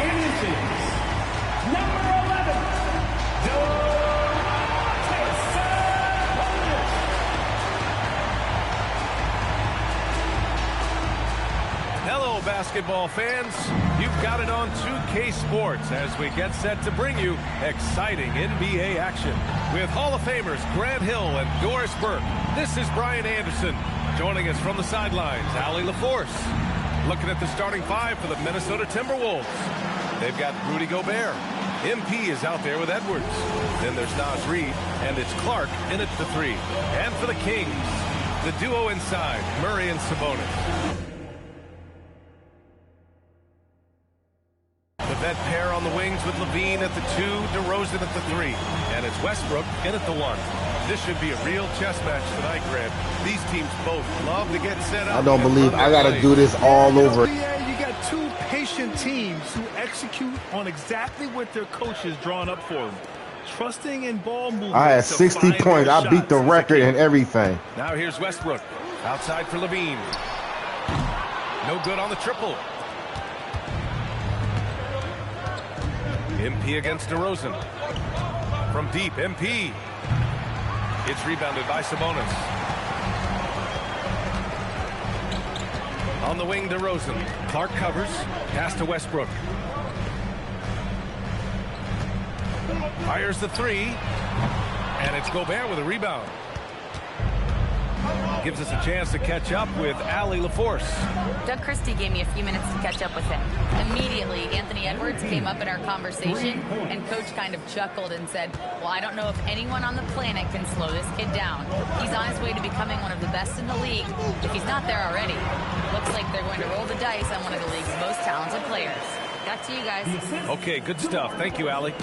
champions, number 11, Hello, basketball fans. You've got it on 2K Sports as we get set to bring you exciting NBA action. With Hall of Famers Grant Hill and Doris Burke, this is Brian Anderson. Joining us from the sidelines, Allie LaForce. Looking at the starting five for the Minnesota Timberwolves. They've got Rudy Gobert. MP is out there with Edwards. Then there's Naz Reid, and it's Clark in at the three. And for the Kings, the duo inside, Murray and Sabonis. The vet pair on the wings with Levine at the two, DeRozan at the three. And it's Westbrook in at the one. This should be a real chess match tonight, Grant. These teams both love to get set up. I don't believe I got to do this all over. Yeah, you got two patient teams who execute on exactly what their coach has drawn up for them. Trusting in ball movement. I had 60 points. I beat the record and everything. Now here's Westbrook. Outside for Levine. No good on the triple. MP against DeRozan. From deep, MP. It's rebounded by Sabonis. On the wing, DeRozan. Clark covers. Pass to Westbrook. Fires the three. And it's Gobert with a rebound. Gives us a chance to catch up with Allie LaForce. Doug Christie gave me a few minutes to catch up with him. Immediately, Anthony Edwards came up in our conversation, and Coach kind of chuckled and said, well, I don't know if anyone on the planet can slow this kid down. He's on his way to becoming one of the best in the league, if he's not there already. Looks like they're going to roll the dice on one of the league's most talented players. Back to you guys. Okay, good stuff. Thank you, Allie.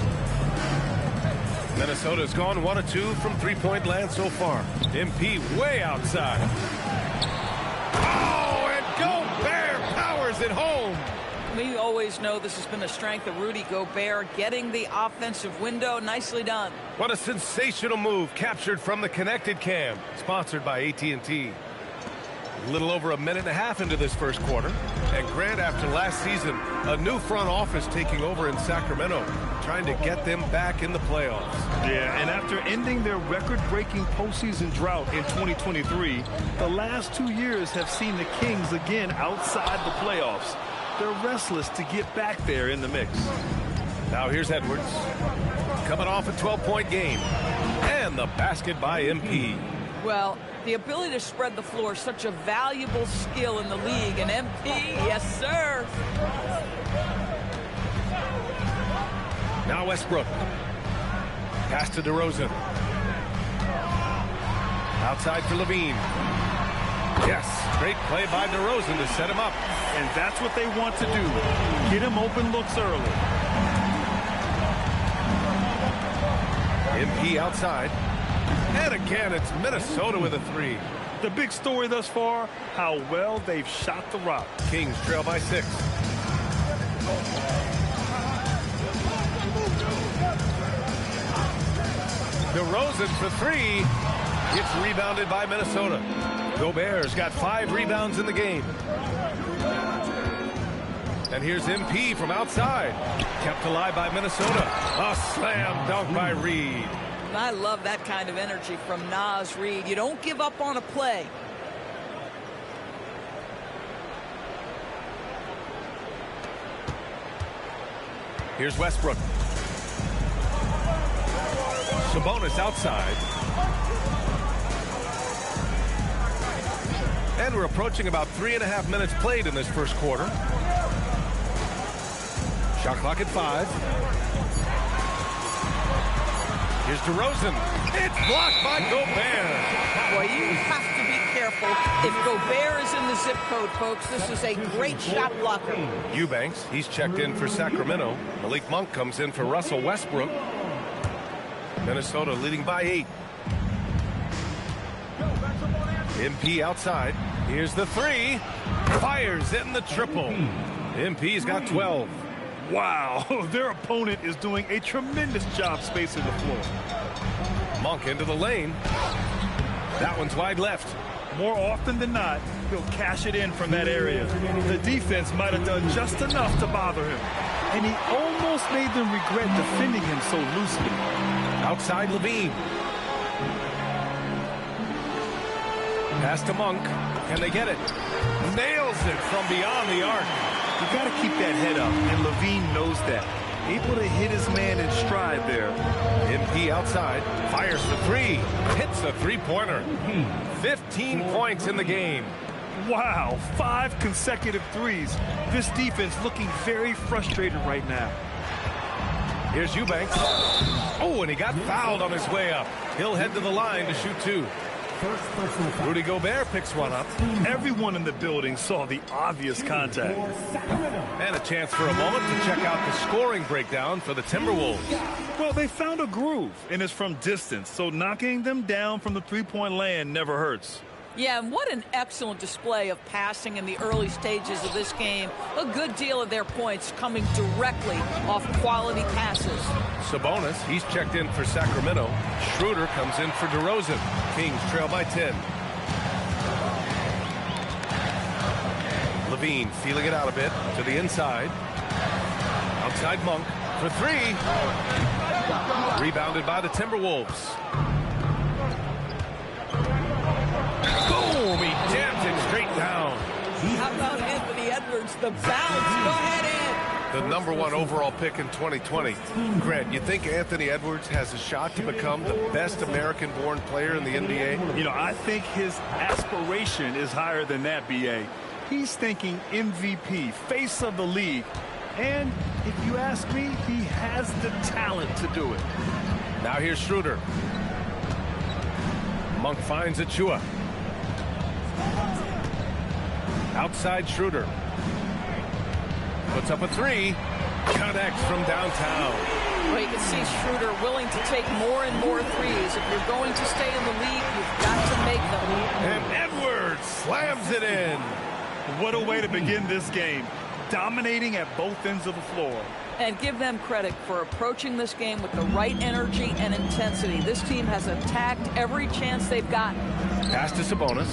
Minnesota's gone 1 of 2 from three-point land so far. MP way outside. Oh, and Gobert powers it home. We always know this has been a strength of Rudy Gobert, getting the offensive window. Nicely done. What a sensational move captured from the connected cam. Sponsored by AT&T. A little over a minute and a half into this first quarter. And Grant, after last season, a new front office taking over in Sacramento, trying to get them back in the playoffs. Yeah, and after ending their record-breaking postseason drought in 2023, the last 2 years have seen the Kings again outside the playoffs. They're restless to get back there in the mix. Now here's Edwards. Coming off a 12-point game. And the basket by MP. Well, the ability to spread the floor is such a valuable skill in the league. And MP, yes, sir. Now Westbrook. Pass to DeRozan. Outside for Levine. Yes, great play by DeRozan to set him up. And that's what they want to do. Get him open looks early. MP outside. And again, it's Minnesota with a three. The big story thus far, how well they've shot the rock. Kings trail by 6. DeRozan for three. It's rebounded by Minnesota. Gobert's got 5 rebounds in the game. And here's MP from outside. Kept alive by Minnesota. A slam dunk by Reid. I love that kind of energy from Naz Reid. You don't give up on a play. Here's Westbrook. Sabonis outside. And we're approaching about 3.5 minutes played in this first quarter. Shot clock at 5. Here's DeRozan. It's blocked by Gobert. Boy, you have to be careful. If Gobert is in the zip code, folks, this is a great shot blocker. Eubanks, he's checked in for Sacramento. Malik Monk comes in for Russell Westbrook. Minnesota leading by 8. MP outside. Here's the three. Fires in the triple. MP's got 12. Wow, their opponent is doing a tremendous job spacing the floor. Monk into the lane. That one's wide left. More often than not, he'll cash it in from that area. The defense might have done just enough to bother him. And he almost made them regret defending him so loosely. Outside Levine. Pass to Monk. Can they get it? Nails it from beyond the arc. You got to keep that head up, and Levine knows that. Able to hit his man in stride there. MP outside. Fires the three. Hits a three-pointer. 15 points in the game. Wow, 5 consecutive threes. This defense looking very frustrated right now. Here's Eubanks. Oh, and he got fouled on his way up. He'll head to the line to shoot 2. Rudy Gobert picks one up. Everyone in the building saw the obvious contact. And a chance for a moment to check out the scoring breakdown for the Timberwolves. Well, they found a groove, and it's from distance, so knocking them down from the three-point land never hurts. Yeah, and what an excellent display of passing in the early stages of this game. A good deal of their points coming directly off quality passes. Sabonis, he's checked in for Sacramento. Schroeder comes in for DeRozan. Kings trail by 10. Levine feeling it out a bit to the inside. Outside Monk for 3. Rebounded by the Timberwolves. Boom! He jams it straight down. How about Anthony Edwards? The bounce. Go ahead in. The #1 overall pick in 2020. Grant, you think Anthony Edwards has a shot to become the best American-born player in the NBA? You know, I think his aspiration is higher than that, B.A. He's thinking MVP, face of the league. And if you ask me, he has the talent to do it. Now here's Schroeder. Monk finds Achua. Outside Schroeder. Puts up a 3. Connects from downtown. Well, you can see Schroeder willing to take more and more threes. If you're going to stay in the league, you've got to make them. And Edwards slams it in. What a way to begin this game. Dominating at both ends of the floor. And give them credit for approaching this game with the right energy and intensity. This team has attacked every chance they've gotten. Pass to Sabonis.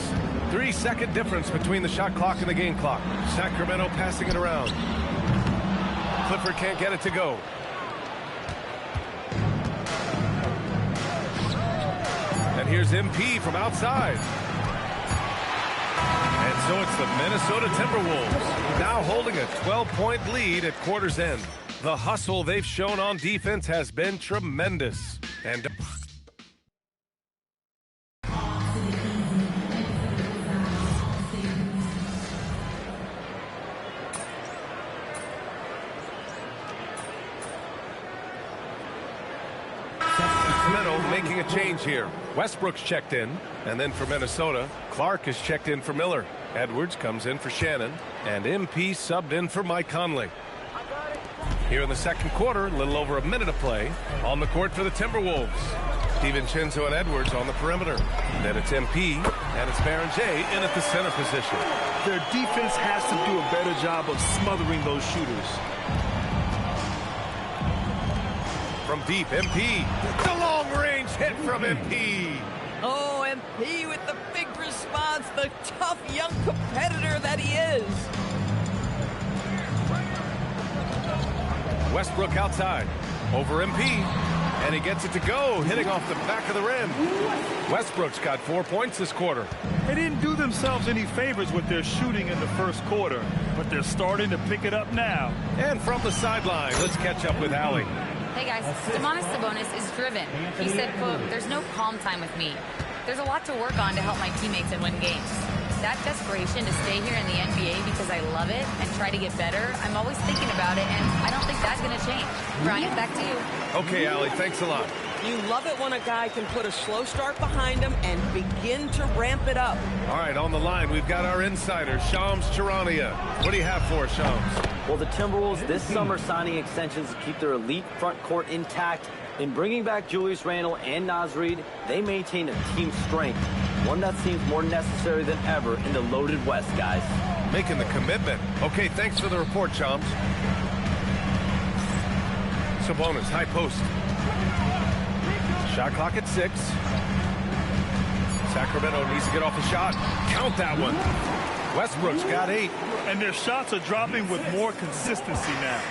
3-second difference between the shot clock and the game clock. Sacramento passing it around. Clifford can't get it to go. And here's MP from outside. And so it's the Minnesota Timberwolves now holding a 12-point lead at quarter's end. The hustle they've shown on defense has been tremendous. And Sacramento making a change here. Westbrook's checked in, and then for Minnesota, Clark is checked in for Miller. Edwards comes in for Shannon, and MP subbed in for Mike Conley. Here in the second quarter, a little over a minute of play on the court for the Timberwolves. DiVincenzo and Edwards on the perimeter. Then it's MP, and it's Barron-J in at the center position. Their defense has to do a better job of smothering those shooters. From deep, MP. The long-range hit from MP. Oh, MP with the big response, the tough young competitor that he is. Westbrook outside. Over MP. And he gets it to go, hitting off the back of the rim. Westbrook's got 4 points this quarter. They didn't do themselves any favors with their shooting in the first quarter, but they're starting to pick it up now. And from the sideline, let's catch up with Allie. Hey guys, Domantas Sabonis is driven. He said, quote, "There's no calm time with me. There's a lot to work on to help my teammates and win games. That desperation to stay here in the NBA because I love it and try to get better, I'm always thinking about it, and I don't think that's going to change." Brian, back to you. Okay, Allie, thanks a lot. You love it when a guy can put a slow start behind him and begin to ramp it up. All right, on the line, we've got our insider, Shams Charania. What do you have for us, Shams? Well, the Timberwolves this summer signing extensions to keep their elite front court intact. In bringing back Julius Randle and Naz Reid, they maintain a team strength, one that seems more necessary than ever in the loaded West, guys. Making the commitment. Okay, thanks for the report, Shams. Sabonis, high post. Shot clock at 6. Sacramento needs to get off the shot. Count that one. Westbrook's got 8. And their shots are dropping with more consistency now.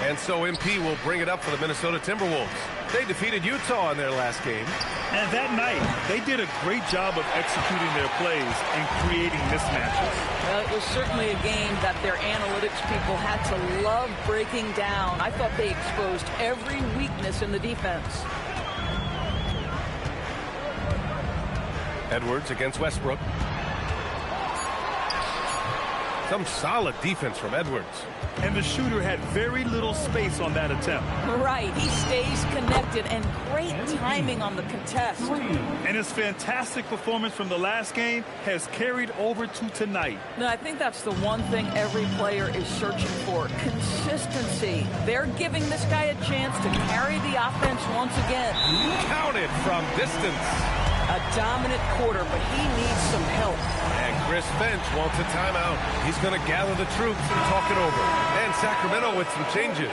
And so MP will bring it up for the Minnesota Timberwolves. They defeated Utah in their last game. And that night, they did a great job of executing their plays and creating mismatches. Well, it was certainly a game that their analytics people had to love breaking down. I thought they exposed every weakness in the defense. Edwards against Westbrook. Some solid defense from Edwards. And the shooter had very little space on that attempt. Right, he stays connected and great timing on the contest. And his fantastic performance from the last game has carried over to tonight. Now, I think that's the one thing every player is searching for, consistency. They're giving this guy a chance to carry the offense once again. Counted from distance. A dominant quarter, but he needs some help. And Chris Finch wants a timeout. He's going to gather the troops and talk it over. And Sacramento with some changes.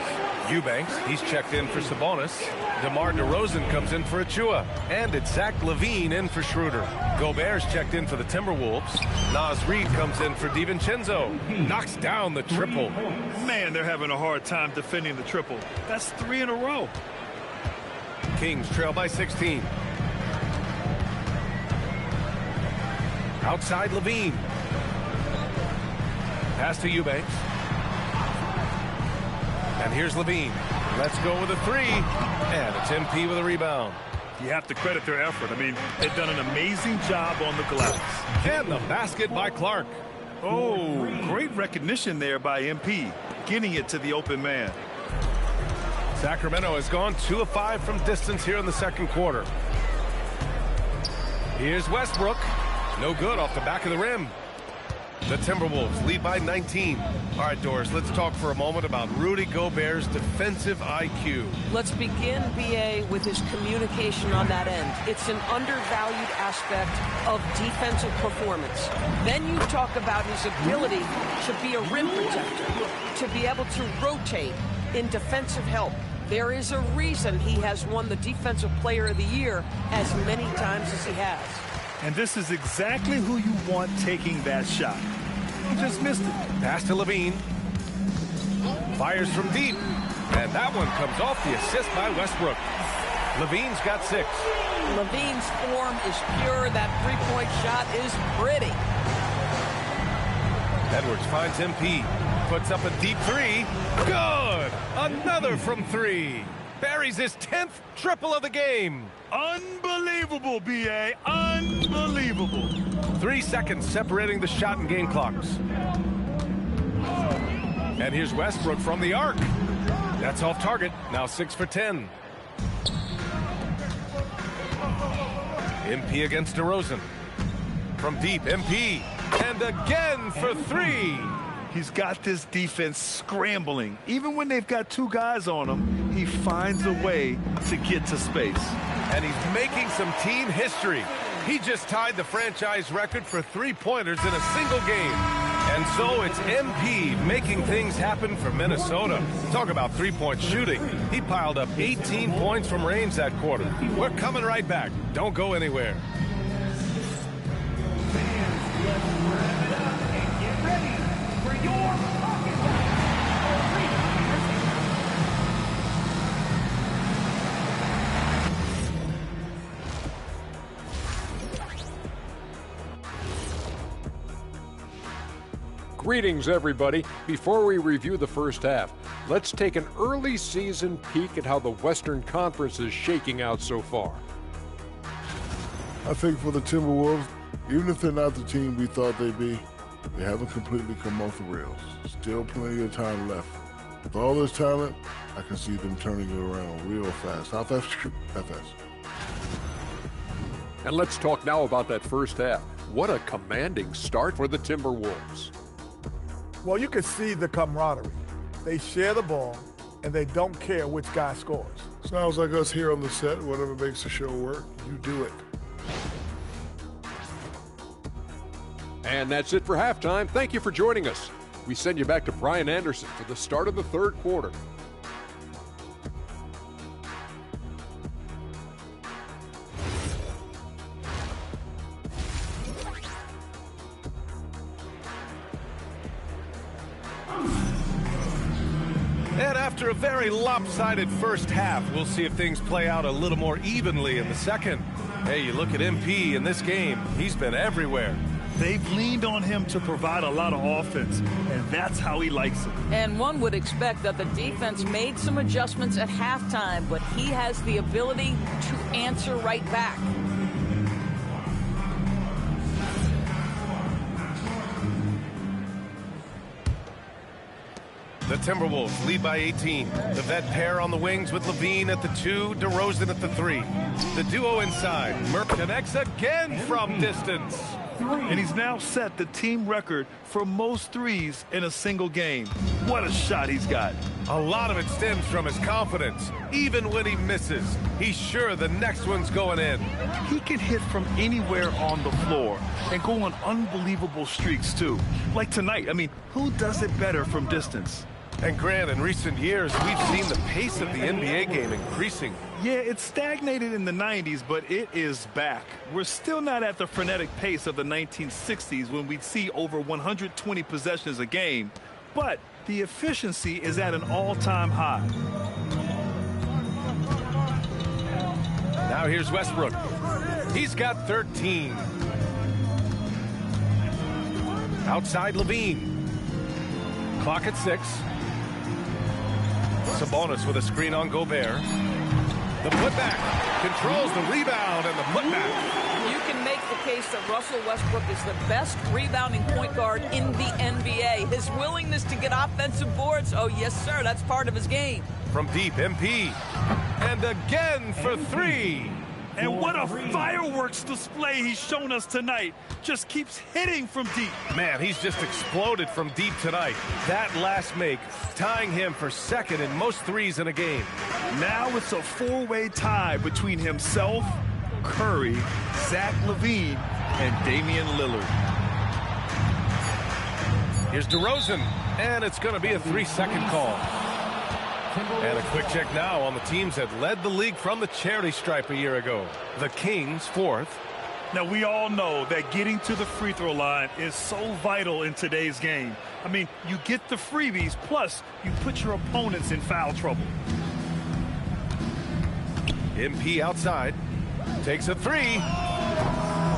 Eubanks, he's checked in for Sabonis. DeMar DeRozan comes in for Achua. And it's Zach LaVine in for Schroeder. Gobert's checked in for the Timberwolves. Naz Reid comes in for DiVincenzo. Knocks down the triple. Man, they're having a hard time defending the triple. That's 3 in a row. Kings trail by 16. Outside LaVine. Pass to Eubanks. And here's LaVine. Let's go with a 3. And it's MP with a rebound. You have to credit their effort. I mean, they've done an amazing job on the glass. And the basket by Clark. Oh, great recognition there by MP, getting it to the open man. Sacramento has gone 2 of 5 from distance here in the second quarter. Here's Westbrook. No good off the back of the rim. The Timberwolves lead by 19. All right, Doris, let's talk for a moment about Rudy Gobert's defensive IQ. Let's begin, B.A., with his communication on that end. It's an undervalued aspect of defensive performance. Then you talk about his ability to be a rim protector, to be able to rotate in defensive help. There is a reason he has won the Defensive Player of the Year as many times as he has. And this is exactly who you want taking that shot. He just missed it. Pass to LaVine. Fires from deep. And that one comes off the assist by Westbrook. LaVine's got 6. LaVine's form is pure. That three-point shot is pretty. Edwards finds MP. Puts up a deep 3. Good! Another from 3. Buries his 10th triple of the game. Unbelievable, B.A. Unbelievable. 3 seconds separating the shot and game clocks. And here's Westbrook from the arc. That's off target. Now 6 for 10. MP against DeRozan. From deep, MP. And again for 3. He's got this defense scrambling. Even when they've got 2 guys on him, he finds a way to get to space. And he's making some team history. He just tied the franchise record for 3-pointers in a single game. And so it's MP making things happen for Minnesota. Talk about 3-point shooting. He piled up 18 points from range that quarter. We're coming right back. Don't go anywhere. Greetings, everybody. Before we review the first half, let's take an early season peek at how the Western Conference is shaking out so far. I think for the Timberwolves, even if they're not the team we thought they'd be, they haven't completely come off the rails. Still plenty of time left. With all this talent, I can see them turning it around real fast. How fast? How fast? And let's talk now about that first half. What a commanding start for the Timberwolves. Well, you can see the camaraderie. They share the ball, and they don't care which guy scores. Sounds like us here on the set. Whatever makes the show work, you do it. And that's it for halftime. Thank you for joining us. We send you back to Brian Anderson for the start of the third quarter. After a very lopsided first half, we'll see if things play out a little more evenly in the second. Hey, you look at MP in this game, he's been everywhere. They've leaned on him to provide a lot of offense, and that's how he likes it. And one would expect that the defense made some adjustments at halftime, but he has the ability to answer right back. The Timberwolves lead by 18. The vet pair on the wings with Levine at the 2, DeRozan at the 3. The duo inside. Murph connects again from distance. And he's now set the team record for most threes in a single game. What a shot he's got. A lot of it stems from his confidence. Even when he misses, he's sure the next one's going in. He can hit from anywhere on the floor and go on unbelievable streaks, too. Like tonight, I mean, who does it better from distance? And Grant, in recent years, we've seen the pace of the NBA game increasing. Yeah, it stagnated in the 90s, but it is back. We're still not at the frenetic pace of the 1960s when we'd see over 120 possessions a game, but the efficiency is at an all-time high. Now here's Westbrook. He's got 13. Outside Levine. Clock at 6. Sabonis with a screen on Gobert. The putback controls the rebound and the putback. You can make the case that Russell Westbrook is the best rebounding point guard in the NBA. His willingness to get offensive boards, oh yes sir, that's part of his game. From deep, MP. And again for 3. And what a fireworks display he's shown us tonight. Just keeps hitting from deep. Man, he's just exploded from deep tonight. That last make, tying him for second in most threes in a game. Now it's a four-way tie between himself, Curry, Zach LaVine, and Damian Lillard. Here's DeRozan, and it's going to be a 3-second call. And a quick check now on the teams that led the league from the charity stripe a year ago. The Kings, 4th. Now, we all know that getting to the free throw line is so vital in today's game. I mean, you get the freebies, plus you put your opponents in foul trouble. MP outside. Takes a 3.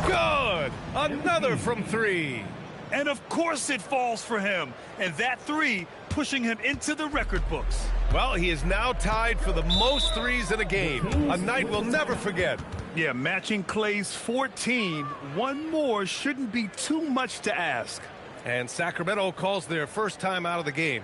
Good! Another from 3. And of course it falls for him. And that 3 pushing him into the record books. Well, he is now tied for the most threes in a game. A night we'll never forget. Yeah, matching Clay's 14. One more shouldn't be too much to ask. And Sacramento calls their first time out of the game.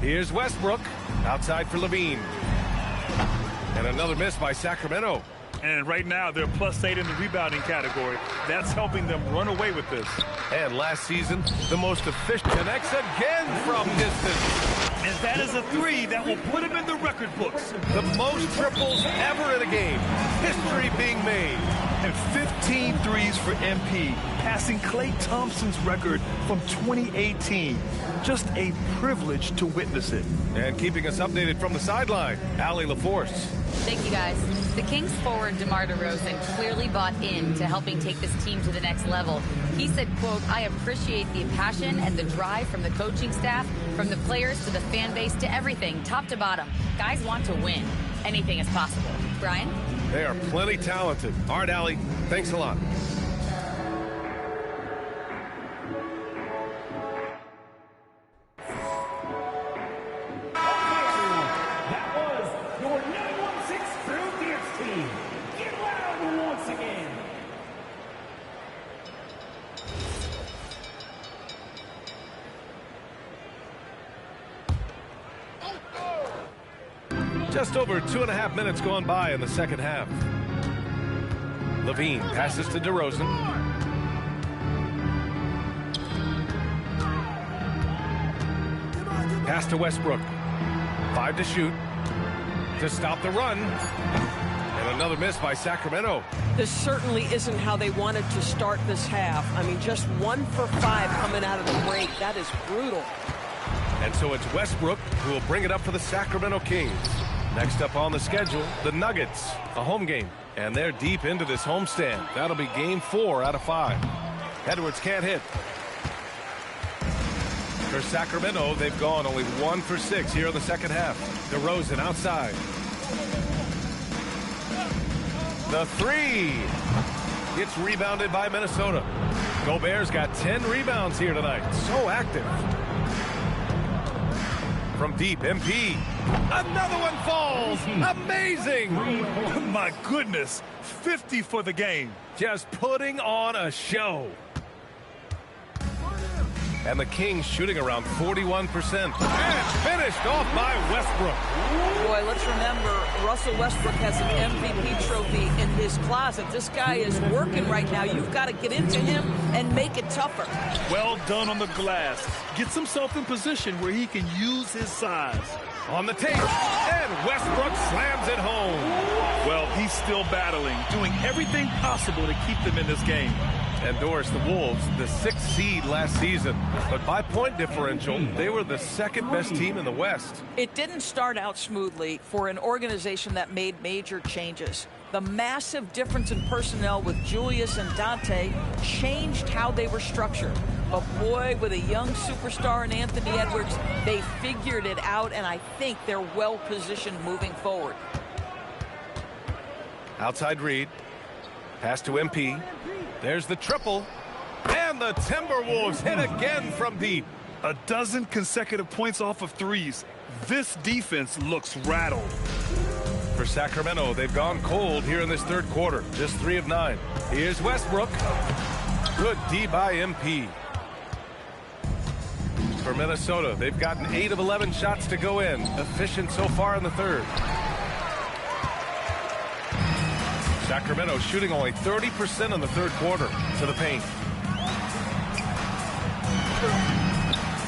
Here's Westbrook, outside for Levine. And another miss by Sacramento. And right now, they're +8 in the rebounding category. That's helping them run away with this. And last season, the most efficient connects again from distance. And that is a 3 that will put him in the record books. The most triples ever in a game. History being made. And 15 threes for MP, passing Klay Thompson's record from 2018. Just a privilege to witness it. And keeping us updated from the sideline, Allie LaForce. Thank you, guys. The Kings forward DeMar DeRozan clearly bought into helping take this team to the next level. He said, quote, "I appreciate the passion and the drive from the coaching staff, from the players to the fan base to everything, top to bottom. Guys want to win. Anything is possible." Brian? They are plenty talented. All right, Allie, thanks a lot. Just over 2.5 minutes gone by in the second half. Levine passes to DeRozan. Pass to Westbrook. 5 to shoot. To stop the run. And another miss by Sacramento. This certainly isn't how they wanted to start this half. I mean, just 1 for 5 coming out of the break. That is brutal. And so it's Westbrook who will bring it up for the Sacramento Kings. Next up on the schedule, the Nuggets, a home game. And they're deep into this homestand. That'll be game 4 out of 5. Edwards can't hit. For Sacramento, they've gone only 1 for 6 here in the second half. DeRozan outside. The 3. It's rebounded by Minnesota. Gobert's got 10 rebounds here tonight. So active. From deep, MP. Another one falls. Amazing. My goodness. 50 for the game. Just putting on a show. And the Kings shooting around 41%. And finished off by Westbrook. Boy, let's remember, Russell Westbrook has an MVP trophy in his closet. This guy is working right now. You've got to get into him and make it tougher. Well done on the glass. Gets himself in position where he can use his size. On the tape, and Westbrook slams it home. Well, he's still battling, doing everything possible to keep them in this game. And Doris, the Wolves, the 6th seed last season. But by point differential, they were the second best team in the West. It didn't start out smoothly for an organization that made major changes. The massive difference in personnel with Julius and Dante changed how they were structured. But boy, with a young superstar in Anthony Edwards, they figured it out, and I think they're well positioned moving forward. Outside Reed. Pass to MP. There's the triple. And the Timberwolves hit again from deep. A dozen consecutive points off of threes. This defense looks rattled. For Sacramento, they've gone cold here in this third quarter. Just 3 of 9. Here's Westbrook. Good D by MP. For Minnesota, they've gotten 8 of 11 shots to go in. Efficient so far in the third. Sacramento shooting only 30% in the third quarter. To the paint.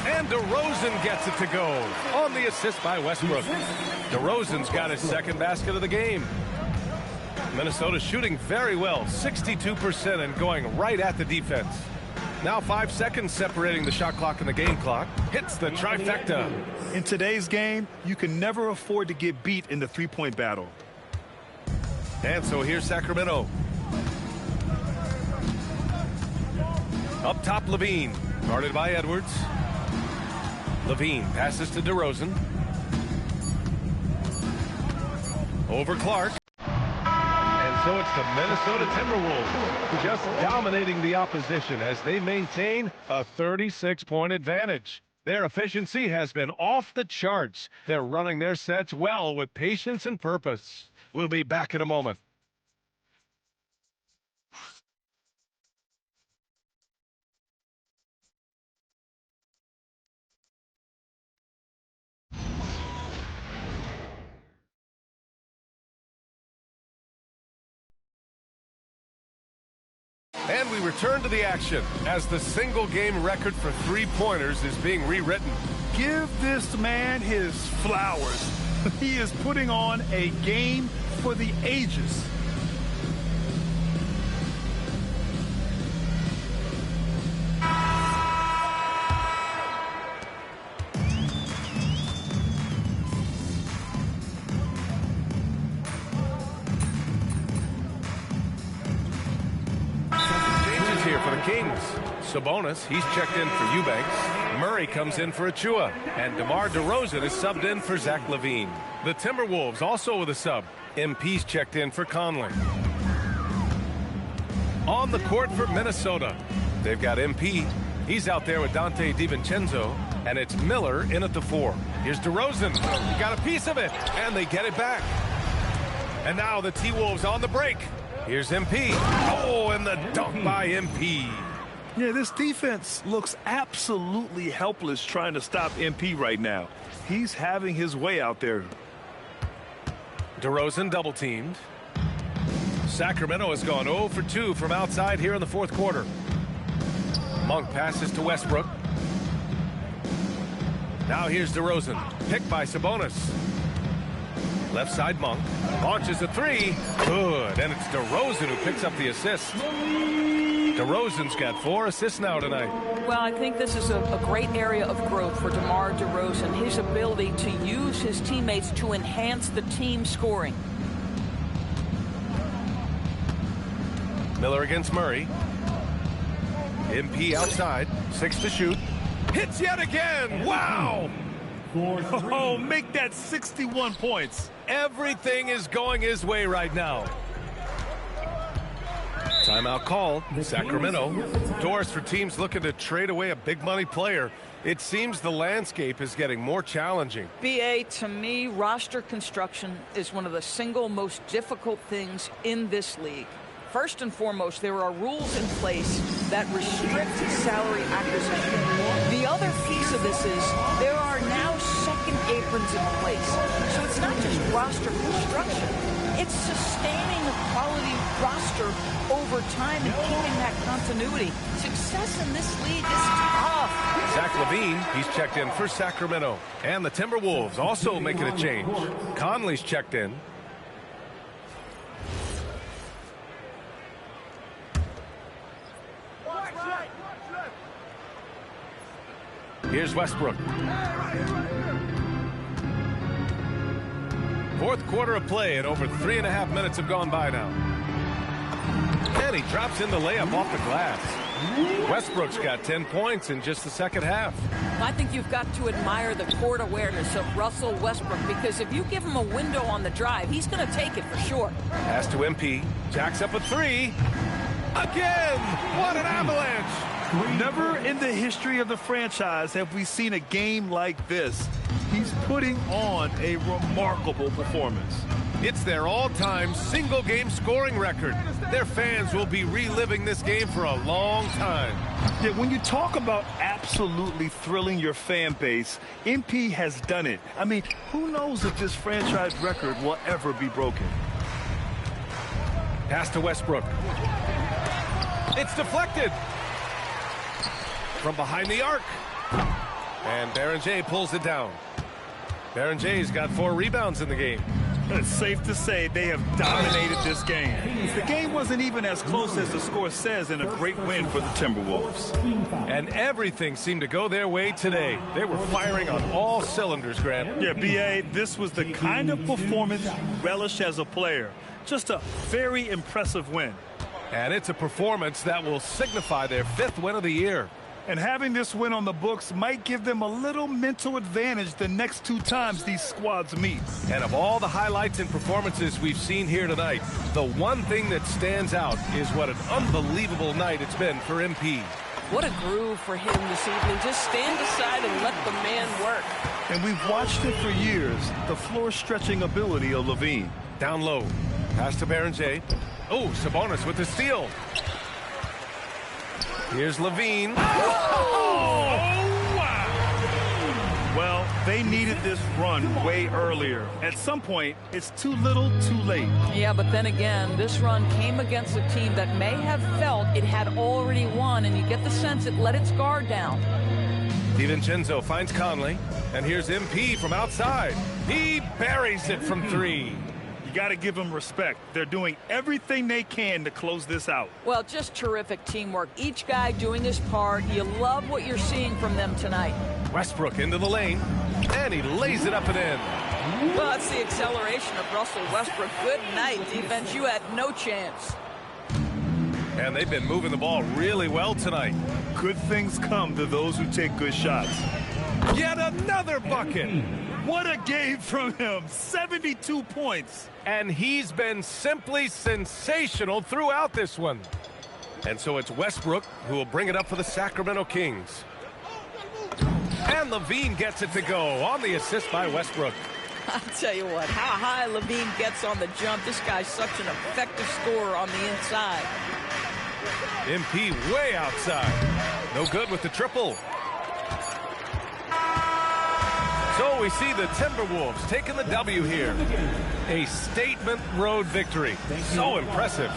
And DeRozan gets it to go on the assist by Westbrook. DeRozan's got his second basket of the game. Minnesota shooting very well, 62%, and going right at the defense. Now 5 seconds separating the shot clock and the game clock. Hits the trifecta. In today's game, you can never afford to get beat in the three-point battle. And so here's Sacramento. Up top, Levine. Guarded by Edwards. Levine passes to DeRozan. Over Clark. And so it's the Minnesota Timberwolves just dominating the opposition as they maintain a 36-point advantage. Their efficiency has been off the charts. They're running their sets well with patience and purpose. We'll be back in a moment. And we return to the action as the single-game record for three-pointers is being rewritten. Give this man his flowers. He is putting on a game for the ages. Changes here for the Kings. Sabonis, he's checked in for Eubanks. Murray comes in for Achua. And DeMar DeRozan is subbed in for Zach LaVine. The Timberwolves also with a sub. MP's checked in for Conley. On the court for Minnesota, they've got MP. He's out there with Dante DiVincenzo. And it's Miller in at the 4. Here's DeRozan. He got a piece of it. And they get it back. And now the T-Wolves on the break. Here's MP. Oh, and the dunk by MP. Yeah, this defense looks absolutely helpless trying to stop MP right now. He's having his way out there. DeRozan double-teamed. Sacramento has gone 0 for 2 from outside here in the fourth quarter. Monk passes to Westbrook. Now here's DeRozan. Picked by Sabonis. Left side Monk. Launches a three. Good. And it's DeRozan who picks up the assist. DeRozan's got 4 assists now tonight. Well, I think this is a great area of growth for DeMar DeRozan. His ability to use his teammates to enhance the team scoring. Miller against Murray. MP outside. 6 to shoot. Hits yet again. Wow. Oh, make that 61 points. Everything is going his way right now. Timeout called. Sacramento. Doors for teams looking to trade away a big money player. It seems the landscape is getting more challenging. BA, to me, roster construction is one of the single most difficult things in this league. First and foremost, there are rules in place that restrict salary acquisition. The other piece of this is there are now second aprons in place. So it's not just roster construction. It's sustaining a quality roster over time and keeping that continuity. Success in this league is tough. Zach LaVine, he's checked in for Sacramento. And the Timberwolves also making a change. Conley's checked in. Here's Westbrook. Fourth quarter of play, and over 3.5 minutes have gone by now. And he drops in the layup off the glass. Westbrook's got 10 points in just the second half. I think you've got to admire the court awareness of Russell Westbrook, because if you give him a window on the drive, he's going to take it for sure. Pass to MP. Jacks up a 3. Again! What an avalanche! Never in the history of the franchise have we seen a game like this. He's putting on a remarkable performance. It's their all-time single-game scoring record. Their fans will be reliving this game for a long time. Yeah, when you talk about absolutely thrilling your fan base, MP has done it. I mean, who knows if this franchise record will ever be broken? Pass to Westbrook. It's deflected. From behind the arc. And Baron J pulls it down. Baron J's got 4 rebounds in the game. It's safe to say they have dominated this game. The game wasn't even as close as the score says in a great win for the Timberwolves. And everything seemed to go their way today. They were firing on all cylinders, Grant. Yeah, B.A., this was the kind of performance you relish as a player. Just a very impressive win. And it's a performance that will signify their 5th win of the year. And having this win on the books might give them a little mental advantage the next 2 times these squads meet. And of all the highlights and performances we've seen here tonight, the one thing that stands out is what an unbelievable night it's been for MP. What a groove for him this evening. Just stand aside and let the man work. And we've watched it for years, the floor-stretching ability of LaVine. Down low. Pass to Baron J. Oh, Sabonis with the steal. Here's LaVine. Oh, wow. Well, they needed this run way earlier. At some point, it's too little, too late. Yeah, but then again, this run came against a team that may have felt it had already won, and you get the sense it let its guard down. DiVincenzo finds Conley, and here's MP from outside. He buries it from 3. You got to give them respect. They're doing everything they can to close this out. Well, just terrific teamwork. Each guy doing his part. You love what you're seeing from them tonight. Westbrook into the lane, and he lays it up and in. Well, that's the acceleration of Russell Westbrook. Good night, defense. You had no chance. And they've been moving the ball really well tonight. Good things come to those who take good shots. Yet another bucket. What a game from him. 72 points. And he's been simply sensational throughout this one. And so it's Westbrook who will bring it up for the Sacramento Kings. And LaVine gets it to go on the assist by Westbrook. I'll tell you what, how high LaVine gets on the jump. This guy's such an effective scorer on the inside. MP way outside. No good with the triple. So we see the Timberwolves taking the W here. A statement road victory. So impressive.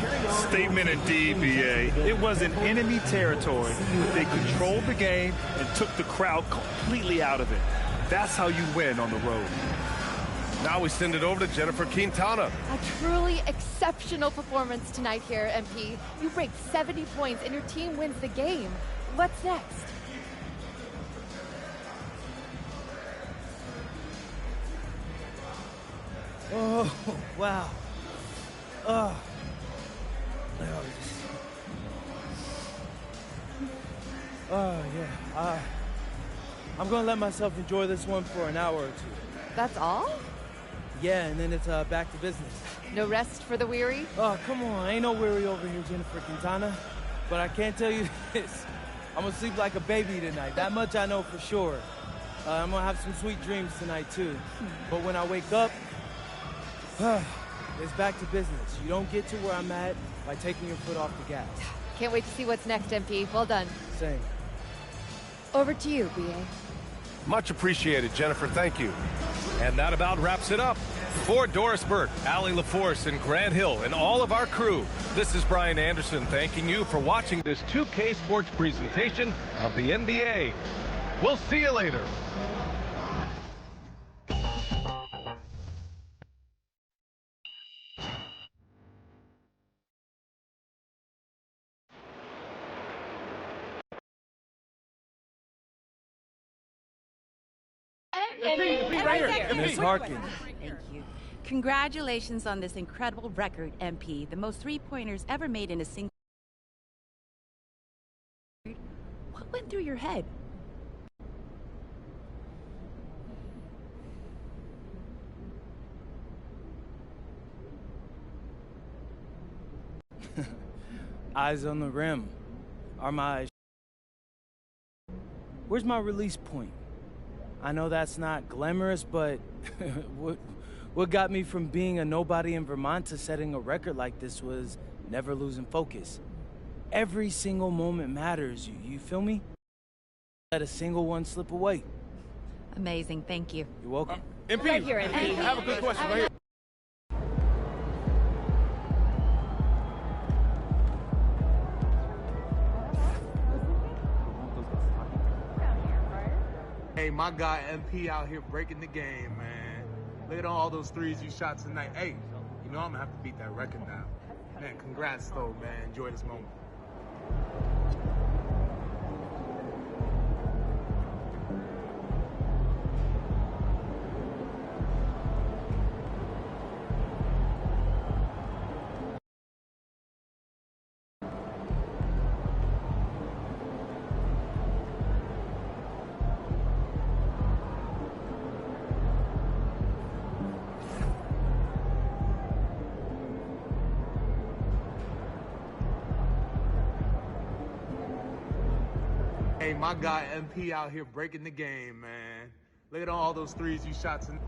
Statement indeed, B.A. It was in enemy territory, but they controlled the game and took the crowd completely out of it. That's how you win on the road. Now we send it over to Jennifer Quintana. A truly exceptional performance tonight here, MP. You break 70 points and your team wins the game. What's next? Oh, wow. Oh, yeah. I'm going to let myself enjoy this one for an hour or two. That's all? Yeah, and then it's back to business. No rest for the weary? Oh, come on. Ain't no weary over here, Jennifer Quintana. But I can't tell you this. I'm going to sleep like a baby tonight. That much I know for sure. I'm going to have some sweet dreams tonight, too. But when I wake up, it's back to business. You don't get to where I'm at by taking your foot off the gas. Can't wait to see what's next, MP. Well done. Same. Over to you, BA. Much appreciated, Jennifer. Thank you. And that about wraps it up. For Doris Burke, Allie LaForce, and Grant Hill, and all of our crew, this is Brian Anderson thanking you for watching this 2K Sports presentation of the NBA. We'll see you later. Ms. Harkin. Thank you. Congratulations on this incredible record, MP. The most three-pointers ever made in a single... What went through your head? Eyes on the rim. Are my eyes... Where's my release point? I know that's not glamorous, but what got me from being a nobody in Vermont to setting a record like this was never losing focus. Every single moment matters, you feel me? Let a single one slip away. Amazing, thank you. You're welcome. MP, right here, MP. I have a good question right here. Hey, my guy MP out here breaking the game, man. Look at all those threes you shot tonight. Hey, you know I'm gonna have to beat that record now. Man, congrats though, man. Enjoy this moment. Hey, my guy MP out here breaking the game, man. Look at all those threes you shot tonight.